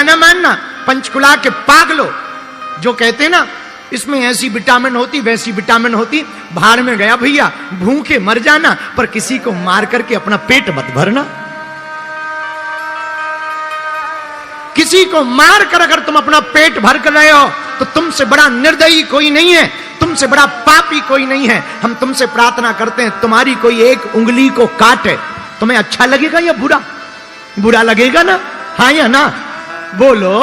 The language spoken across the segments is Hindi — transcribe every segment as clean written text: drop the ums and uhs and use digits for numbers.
बुरा ना मानना। पंचकुला के पागलो जो कहते ना इसमें ऐसी विटामिन होती वैसी विटामिन होती, भाड़ में गया भैया, भूखे मर जाना पर किसी को मार करके अपना पेट मत भरना। किसी को मार कर अगर तुम अपना पेट भर कर रहे हो तो तुमसे बड़ा निर्दयी कोई नहीं है, तुमसे बड़ा पापी कोई नहीं है। हम तुमसे प्रार्थना करते हैं तुम्हारी कोई एक उंगली को काटे, तुम्हें अच्छा लगेगा या बुरा? बुरा लगेगा ना, हाँ या ना? बोलो।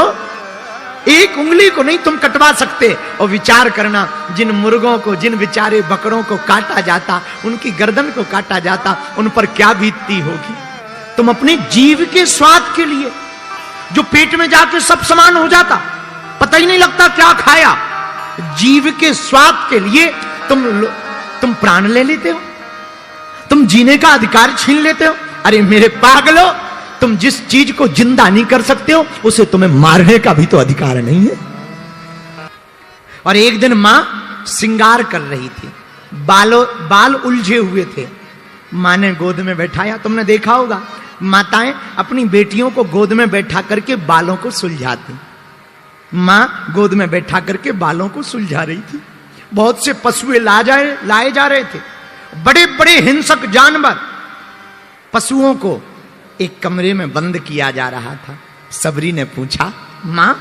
एक उंगली को नहीं तुम कटवा सकते। और विचार करना, जिन मुर्गों को, जिन बेचारे बकरों को काटा जाता, उनकी गर्दन को काटा जाता, उन पर क्या बीतती होगी। तुम अपने जीव के स्वाद के लिए जो पेट में जाके सब समान हो जाता, पता ही नहीं लगता क्या खाया, जीव के स्वाद के लिए तुम प्राण ले लेते हो, तुम जीने का अधिकार छीन लेते हो। अरे मेरे पागलो, तुम जिस चीज को जिंदा नहीं कर सकते हो उसे तुम्हें मारने का भी तो अधिकार नहीं है। और एक दिन मां श्रृंगार कर रही थी, बाल उलझे हुए थे, मां ने गोद में बैठाया। तुमने देखा होगा माताएं अपनी बेटियों को गोद में बैठा करके बालों को सुलझाती। मां गोद में बैठा करके बालों को सुलझा रही थी। बहुत से पशुएं लाए जा रहे थे, बड़े बड़े हिंसक जानवर। पशुओं को एक कमरे में बंद किया जा रहा था। सबरी ने पूछा, मां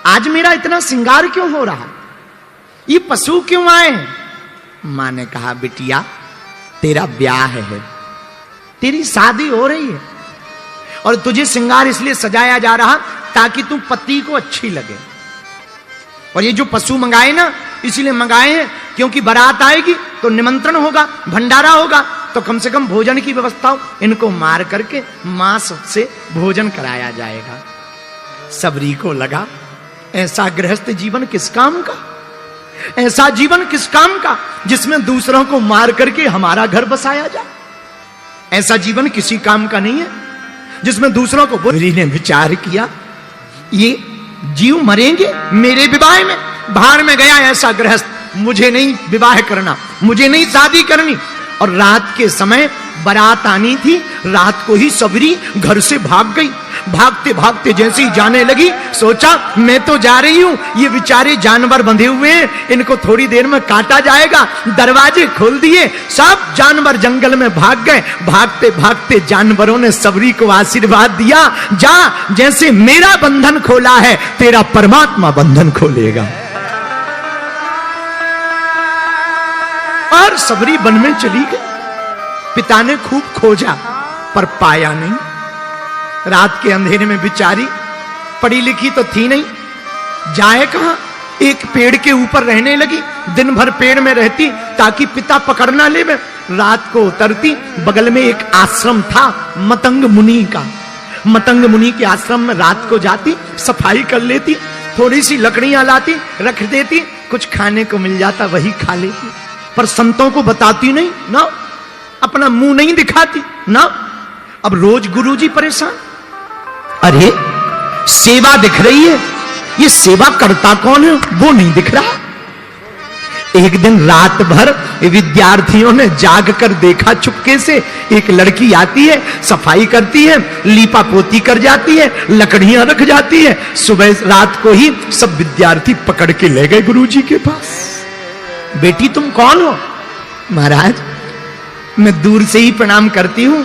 आज मेरा इतना श्रृंगार क्यों हो रहा, ये पशु क्यों आए हैं? मां ने कहा, बिटिया तेरा ब्याह है, तेरी शादी हो रही है और तुझे श्रृंगार इसलिए सजाया जा रहा ताकि तू पति को अच्छी लगे। और ये जो पशु मंगाए ना इसीलिए मंगाए हैं क्योंकि बारात आएगी तो निमंत्रण होगा, भंडारा होगा, तो कम से कम भोजन की व्यवस्था हो। इनको मार करके मांस से भोजन कराया जाएगा। सबरी को लगा ऐसा गृहस्थ जीवन किस काम का, ऐसा जीवन किस काम का जिसमें दूसरों को मार करके हमारा घर बसाया जाए। ऐसा जीवन किसी काम का नहीं है जिसमें दूसरों को। सबरी ने विचार किया, ये जीव मरेंगे मेरे विवाह में, भाड़ में गया ऐसा गृहस्थ, मुझे नहीं विवाह करना, मुझे नहीं शादी करनी। और रात के समय बारात आनी थी, रात को ही सबरी घर से भाग गई। भागते भागते जैसे ही जाने लगी सोचा मैं तो जा रही हूं, ये बेचारे जानवर बंधे हुए हैं, इनको थोड़ी देर में काटा जाएगा। दरवाजे खोल दिए, सब जानवर जंगल में भाग गए। भागते भागते जानवरों ने सबरी को आशीर्वाद दिया, जा जैसे मेरा बंधन खोला है तेरा परमात्मा बंधन खोलेगा। और सबरी वन में चली गई। पिता ने खूब खोजा पर पाया नहीं। रात के अंधेरे में बेचारी, पढ़ी लिखी तो थी नहीं, जाए कहां। एक पेड़ के ऊपर रहने लगी, दिन भर पेड़ में रहती ताकि पिता पकड़ ना ले। रात को उतरती, बगल में एक आश्रम था मतंग मुनि का। मतंग मुनि के आश्रम में रात को जाती, सफाई कर लेती, थोड़ी सी लकड़ियां लाती, रख देती, कुछ खाने को मिल जाता वही खा लेती। पर संतों को बताती नहीं ना, अपना मुंह नहीं दिखाती ना। अब रोज गुरुजी परेशान, अरे सेवा दिख रही है, ये सेवा करता कौन है वो नहीं दिख रहा। एक दिन रात भर विद्यार्थियों ने जाग कर देखा, चुपके से एक लड़की आती है, सफाई करती है, लीपा पोती कर जाती है, लकड़ियां रख जाती है। सुबह रात को ही सब विद्यार्थी पकड़ के ले गए गुरुजी के पास। बेटी तुम कौन हो? महाराज मैं दूर से ही प्रणाम करती हूं।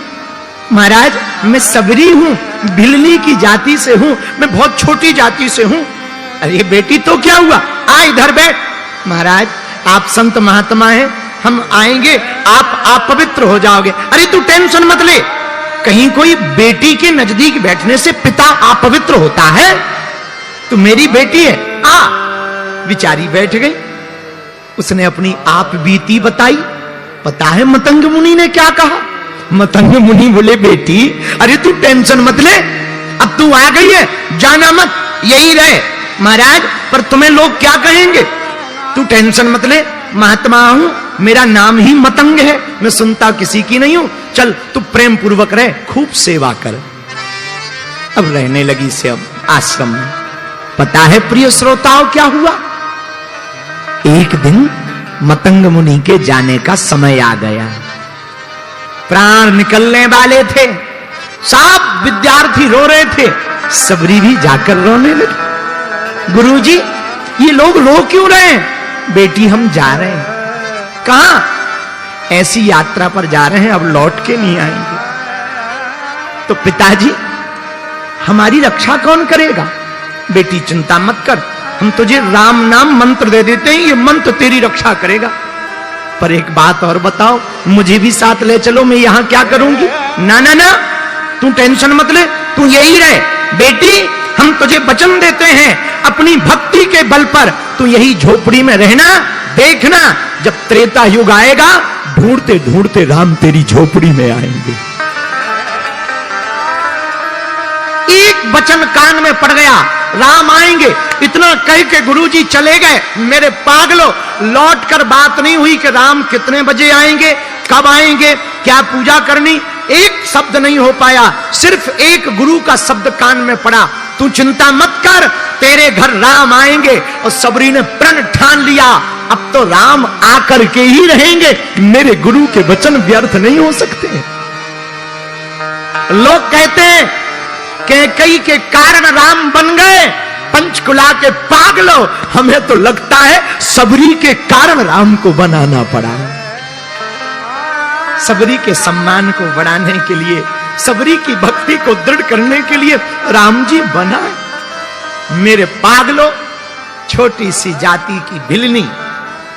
महाराज मैं सबरी हूं, भिलनी की जाति से हूं, मैं बहुत छोटी जाति से हूं। अरे बेटी तो क्या हुआ, आ इधर बैठ। महाराज आप संत महात्मा हैं, हम आएंगे, आप पवित्र हो जाओगे। अरे तू टेंशन मत ले, कहीं कोई बेटी के नजदीक बैठने से पिता अपवित्र होता है? तू मेरी बेटी है, आ। बिचारी बैठ गई, उसने अपनी आप बीती बताई। पता है मतंग मुनि ने क्या कहा? मतंग मुनि बोले, बेटी अरे तू टेंशन मत ले, अब तू आ गई है, जाना मत, यही रहे। महाराज पर तुम्हें लोग क्या कहेंगे? तू टेंशन मत ले, महात्मा हूं, मेरा नाम ही मतंग है, मैं सुनता किसी की नहीं हूं। चल तू प्रेम पूर्वक रहे, खूब सेवा कर। अब रहने लगी से अब आश्रम में। पता है प्रिय श्रोताओं क्या हुआ? एक दिन मतंग मुनि के जाने का समय आ गया, प्राण निकलने वाले थे, सब विद्यार्थी रो रहे थे। सबरी भी जाकर रोने लगी। गुरुजी, ये लोग रो क्यों रहे हैं? बेटी, हम जा रहे हैं। कहां? ऐसी यात्रा पर जा रहे हैं, अब लौट के नहीं आएंगे। तो पिताजी, हमारी रक्षा कौन करेगा? बेटी, चिंता मत कर, हम तुझे राम नाम मंत्र दे देते हैं, ये मंत्र तेरी रक्षा करेगा। पर एक बात और बताओ, मुझे भी साथ ले चलो, मैं यहां क्या करूंगी? ना ना ना, तू टेंशन मत ले, तू यही रहे। बेटी, हम तुझे वचन देते हैं, अपनी भक्ति के बल पर तू यही झोपड़ी में रहना। देखना, जब त्रेता युग आएगा, ढूंढते ढूंढते राम तेरी झोपड़ी में आएंगे। एक वचन कान में पड़ गया, राम आएंगे। इतना कह के गुरुजी चले गए। मेरे पागलों, लौट कर बात नहीं हुई कि राम कितने बजे आएंगे, कब आएंगे, क्या पूजा करनी, एक शब्द नहीं हो पाया। सिर्फ एक गुरु का शब्द कान में पड़ा, तू चिंता मत कर, तेरे घर राम आएंगे। और सबरी ने प्रण ठान लिया, अब तो राम आकर के ही रहेंगे, मेरे गुरु के वचन व्यर्थ नहीं हो सकते। लोग कहते हैं कैकेयी के कारण राम बन गए। पंचकुला के पागलों, हमें तो लगता है सबरी के कारण राम को बनाना पड़ा। सबरी के सम्मान को बढ़ाने के लिए, सबरी की भक्ति को दृढ़ करने के लिए राम जी बना। मेरे पागलों, छोटी सी जाति की भिलनी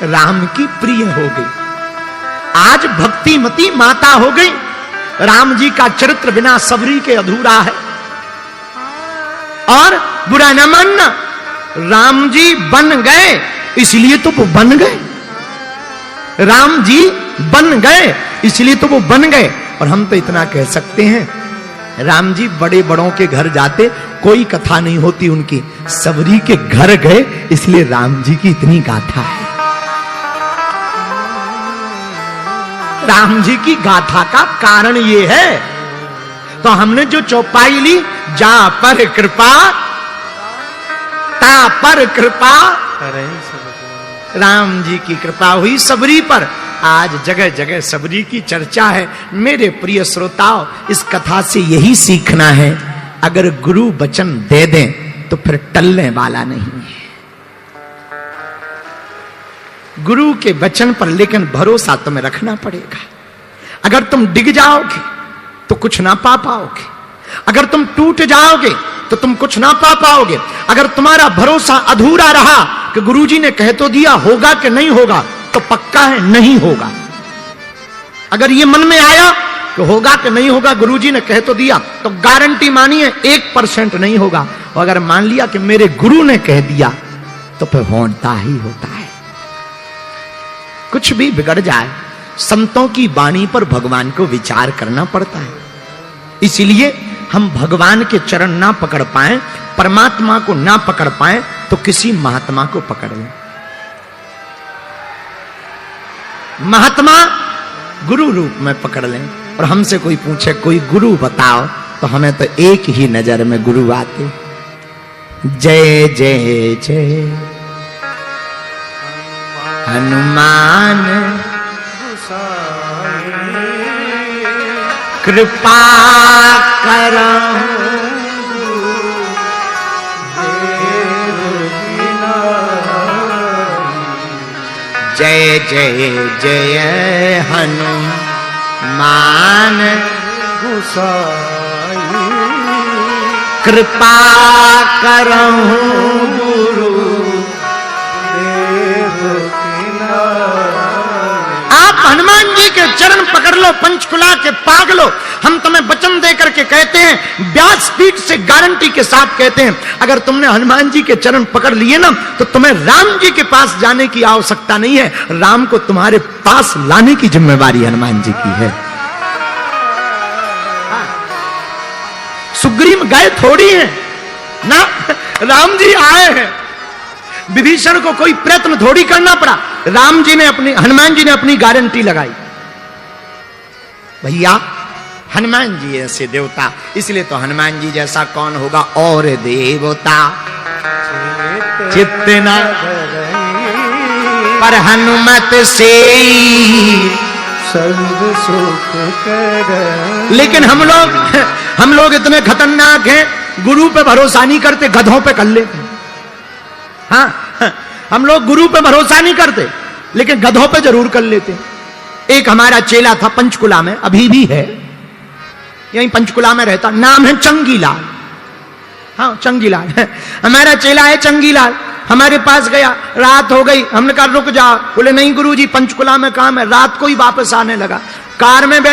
राम की प्रिय हो गई, आज भक्तिमती माता हो गई। राम जी का चरित्र बिना सबरी के अधूरा है। और बुरा न मानना, राम जी बन गए इसलिए तो वो बन गए। राम जी बन गए इसलिए तो वो बन गए। और हम तो इतना कह सकते हैं, राम जी बड़े बड़ों के घर जाते, कोई कथा नहीं होती उनकी, सबरी के घर गए इसलिए राम जी की इतनी गाथा है। राम जी की गाथा का कारण ये है। तो हमने जो चौपाई ली, जा पर कृपा ता पर कृपा, राम जी की कृपा हुई सबरी पर। आज जगह जगह सबरी की चर्चा है। मेरे प्रिय श्रोताओं, इस कथा से यही सीखना है, अगर गुरु वचन दे दें तो फिर टलने वाला नहीं है। गुरु के वचन पर लेकिन भरोसा तुम्हें रखना पड़ेगा। अगर तुम डिग जाओगे तो कुछ ना पा पाओगे, अगर तुम टूट जाओगे तो तुम कुछ ना पा पाओगे। अगर तुम्हारा भरोसा अधूरा रहा कि गुरुजी ने कह तो दिया, होगा कि नहीं होगा, तो पक्का है नहीं होगा। अगर ये मन में आया कि होगा कि नहीं होगा, गुरुजी ने कह तो दिया, तो गारंटी मानिए 1% नहीं होगा। और अगर मान लिया कि मेरे गुरु ने कह दिया, तो फिर होता ही होता है। कुछ भी बिगड़ जाए, संतों की वाणी पर भगवान को विचार करना पड़ता है। इसीलिए हम भगवान के चरण ना पकड़ पाए, परमात्मा को ना पकड़ पाए, तो किसी महात्मा को पकड़ लें। महात्मा गुरु रूप में पकड़ लें। और हमसे कोई पूछे कोई गुरु बताओ, तो हमें तो एक ही नजर में गुरु आते, जय जय जय हनुमान कृपा करहु जय जय जय हनुमान गोसाई कृपा करहु गुरु हनुमान जी के चरण पकड़ लो। पंचकुला के पागलो, हम तुम्हें वचन देकर के कहते हैं, व्यासपीठ से गारंटी के साथ कहते हैं, अगर तुमने हनुमान जी के चरण पकड़ लिए ना, तो तुम्हें राम जी के पास जाने की आवश्यकता नहीं है। राम को तुम्हारे पास लाने की जिम्मेवारी हनुमान जी की है। सुग्रीव गए थोड़ी है ना, राम जी आए हैं। विभीषण को कोई प्रयत्न थोड़ी करना पड़ा, राम जी ने अपनी, हनुमान जी ने अपनी गारंटी लगाई। भैया हनुमान जी ऐसे देवता, इसलिए तो हनुमान जी जैसा कौन होगा और देवता चित्तना पर हनुमत से सर्व सुख कर। लेकिन हम लोग इतने खतरनाक हैं, गुरु पे भरोसा नहीं करते, गधों पे कर लेते। हाँ, हम लोग गुरु पे भरोसा नहीं करते, लेकिन गधों पे जरूर कर लेते। एक हमारा चेला था पंचकुला में, अभी भी है, यहीं पंचकुला में रहता, नाम है चंगीलाल। हाँ, चंगीलाल हमारा चेला है चंगीलाल। हमारे पास गया, रात हो गई, हमने कहा रुक जा। बोले नहीं गुरुजी, पंचकुला में काम है। रात को ही वापस आने लगा। कार में बैठ